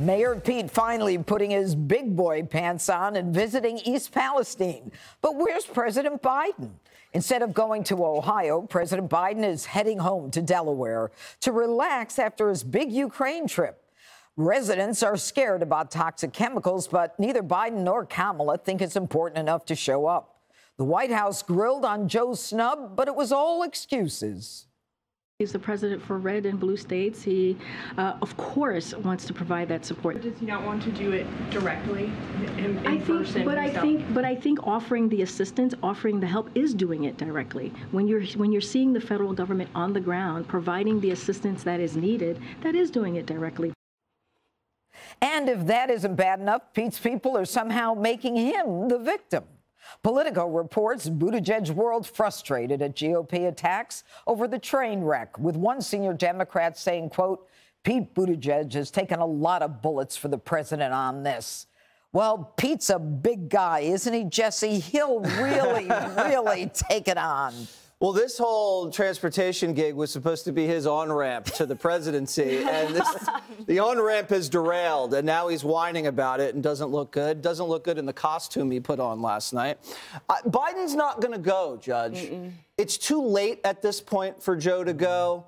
Mayor Pete finally putting his big boy pants on and visiting East Palestine. But where's President Biden? Instead of going to Ohio, President Biden is heading home to Delaware to relax after his big Ukraine trip. Residents are scared about toxic chemicals, but neither Biden nor Kamala think it's important enough to show up. The White House grilled on Joe's snub, but it was all excuses. He's the president for red and blue states. He, of course, wants to provide that support. Does he not want to do it directly in person? But I think offering the assistance, offering the help, is doing it directly. When you're seeing the federal government on the ground providing the assistance that is needed, that is doing it directly. And if that isn't bad enough, Pete's people are somehow making him the victim. Politico reports Buttigieg world frustrated at GOP attacks over the train wreck, with one senior Democrat saying, quote, Pete Buttigieg has taken a lot of bullets for the president on this. Well, Pete's a big guy, isn't he, Jesse? He'll really, really take it on. Well, this whole transportation gig was supposed to be his on-ramp to the presidency, and the on-ramp has derailed, and now he's whining about it and doesn't look good. Doesn't look good in the costume he put on last night. Biden's not going to go, Judge. It's too late at this point for Joe to go.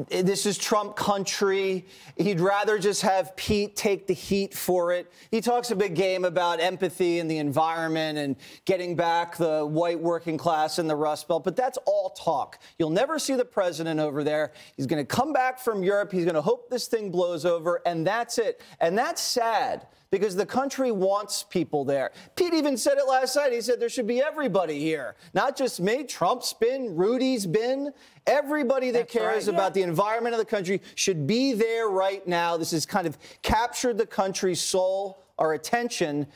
This is Trump country. He'd rather just have Pete take the heat for it. He talks a big game about empathy and the environment and getting back the white working class and the Rust Belt, but that's all talk. You'll never see the president over there. He's going to come back from Europe. He's going to hope this thing blows over, and that's it. And that's sad, because the country wants people there. Pete even said it last night. He said there should be everybody here, not just me. Trump's been, Rudy's been. Everybody that cares about the environment of the country should be there right now. This has kind of captured the country's soul, our attention,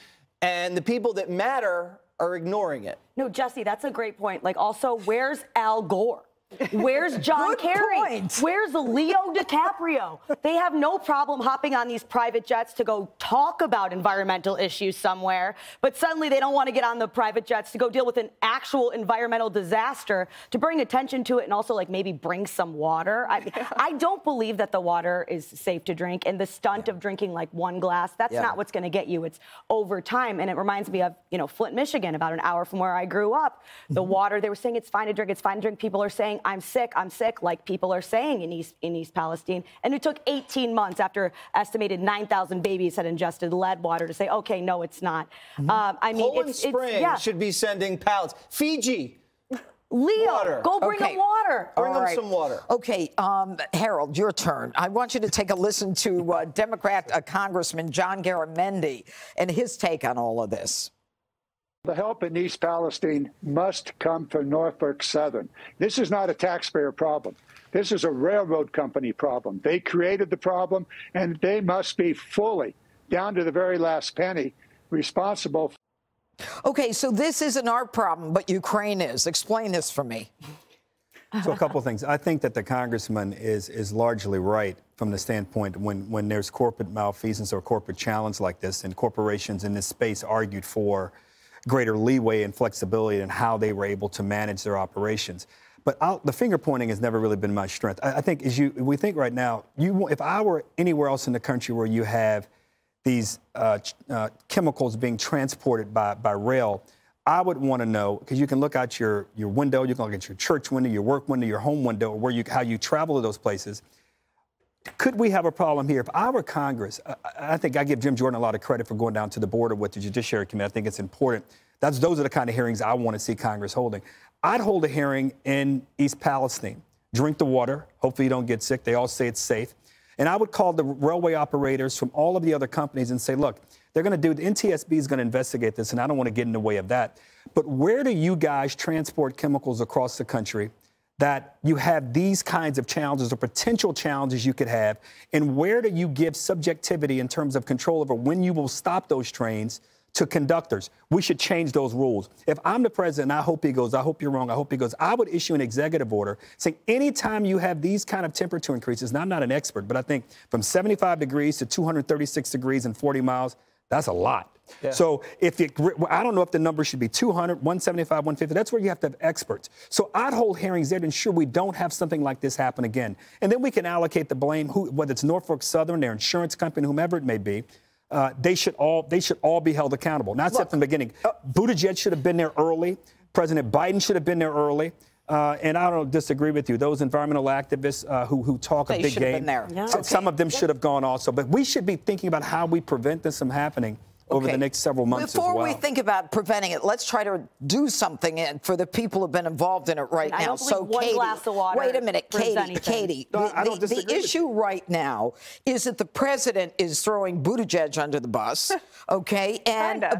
and the people that matter are ignoring it. No, Jesse, that's a great point. Like, also, where's Al Gore? Where's John Kerry? Where's Leo DiCaprio? They have no problem hopping on these private jets to go talk about environmental issues somewhere, but suddenly they don't want to get on the private jets to go deal with an actual environmental disaster, to bring attention to it and also, like, maybe bring some water. I don't believe that the water is safe to drink, and the stunt of drinking like one glass, that's not what's going to get you. It's over time, and it reminds me of, you know, Flint, Michigan, about an hour from where I grew up. The water, they were saying it's fine to drink, it's fine to drink. People are saying, I'm sick, like people are saying in East Palestine. And it took 18 months after estimated 9,000 babies had ingested lead water to say, okay, no, it's not. I mean, Poland Spring should be sending pallets. Fiji. Leo, water. Go bring them water. Bring them some water. Okay, Harold, your turn. I want you to take a listen to Democrat Congressman John Garamendi and his take on all of this. The help in East Palestine must come from Norfolk Southern. This is not a taxpayer problem. This is a railroad company problem. They created the problem, and they must be fully, down to the very last penny, responsible. Okay, so this isn't our problem, but Ukraine is. Explain this for me. So a couple of things. I think that the congressman is largely right from the standpoint when there's corporate malfeasance or corporate challenge like this, and corporations in this space argued for greater leeway and flexibility in how they were able to manage their operations. But the finger pointing has never really been my strength. I think we think right now, if I were anywhere else in the country where you have these chemicals being transported by rail, I would want to know, because you can look out your window, you can look at your church window, your work window, your home window, or how you travel to those places. Could we have a problem here? If I were Congress, I think I give Jim Jordan a lot of credit for going down to the border with the Judiciary Committee. I think it's important. Those are the kind of hearings I want to see Congress holding. I'd hold a hearing in East Palestine. Drink the water. Hopefully you don't get sick. They all say it's safe. And I would call the railway operators from all of the other companies and say, look, they're going to the NTSB is going to investigate this, and I don't want to get in the way of that. But where do you guys transport chemicals across the country that you have these kinds of challenges or potential challenges you could have, and where do you give subjectivity in terms of control over when you will stop those trains to conductors? We should change those rules. If I'm the president, I hope he goes, I hope you're wrong, I hope he goes, I would issue an executive order saying anytime you have these kind of temperature increases, and I'm not an expert, but I think from 75 degrees to 236 degrees and 40 miles, That's a lot. Yeah. So I don't know if the number should be 200, 175, 150. That's where you have to have experts. So I'd hold hearings there to ensure we don't have something like this happen again. And then we can allocate the blame, whether it's Norfolk Southern, their insurance company, whomever it may be. They should all be held accountable. Not said from the beginning. Buttigieg should have been there early. President Biden should have been there early. And I don't disagree with you. Those environmental activists who talk a big game, some of them should have gone also. But we should be thinking about how we prevent this from happening over the next several months Before as well. we think about preventing it, let's try to do something for the people who've been involved in it right now. I don't believe one glass of water wait a minute, Katie. I don't disagree The issue right now is that the president is throwing Buttigieg under the bus, okay?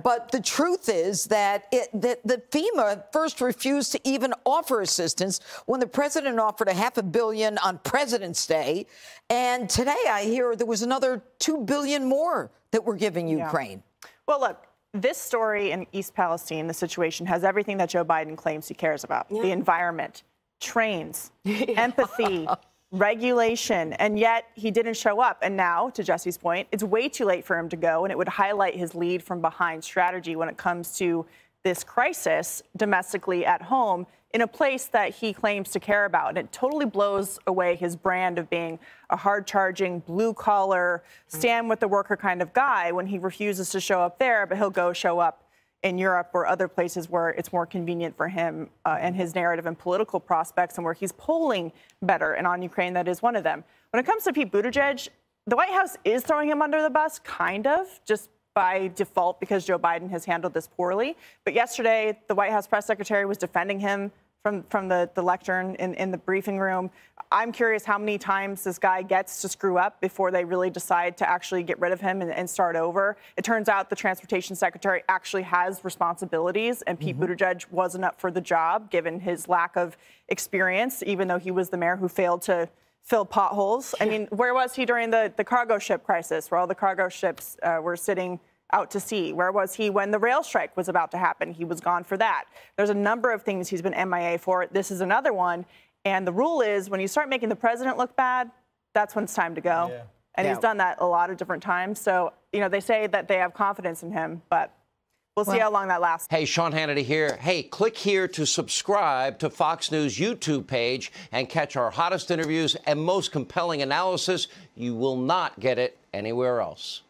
But the truth is that the FEMA first refused to even offer assistance when the president offered $500 million on President's Day, and today I hear there was another $2 billion more that we're giving Ukraine. Well, look, this story in East Palestine, the situation, has everything that Joe Biden claims he cares about. The environment, trains, empathy, regulation, and yet he didn't show up. And now, to Jesse's point, it's way too late for him to go, and it would highlight his lead from behind strategy when it comes to this crisis domestically at home in a place that he claims to care about. And it totally blows away his brand of being a hard-charging, blue-collar, stand-with-the-worker kind of guy when he refuses to show up there, but he'll go show up in Europe or other places where it's more convenient for him and his narrative and political prospects, and where he's polling better. And on Ukraine, that is one of them. When it comes to Pete Buttigieg, the White House is throwing him under the bus, kind of, just by default because Joe Biden has handled this poorly. But yesterday, the White House press secretary was defending him from the lectern in the briefing room. I'm curious how many times this guy gets to screw up before they really decide to actually get rid of him and start over. It turns out the transportation secretary actually has responsibilities, and Pete Buttigieg wasn't up for the job given his lack of experience, even though he was the mayor who failed to fill potholes. I mean, where was he during the cargo ship crisis, where all the cargo ships were sitting out to sea? Where was he when the rail strike was about to happen? He was gone for that. There's a number of things he's been MIA for. This is another one. And the rule is when you start making the president look bad, that's when it's time to go. Yeah. And he's done that a lot of different times. So, you know, they say that they have confidence in him, but we'll see how long that lasts. Hey, Sean Hannity here. Hey, click here to subscribe to Fox News YouTube page and catch our hottest interviews and most compelling analysis. You will not get it anywhere else.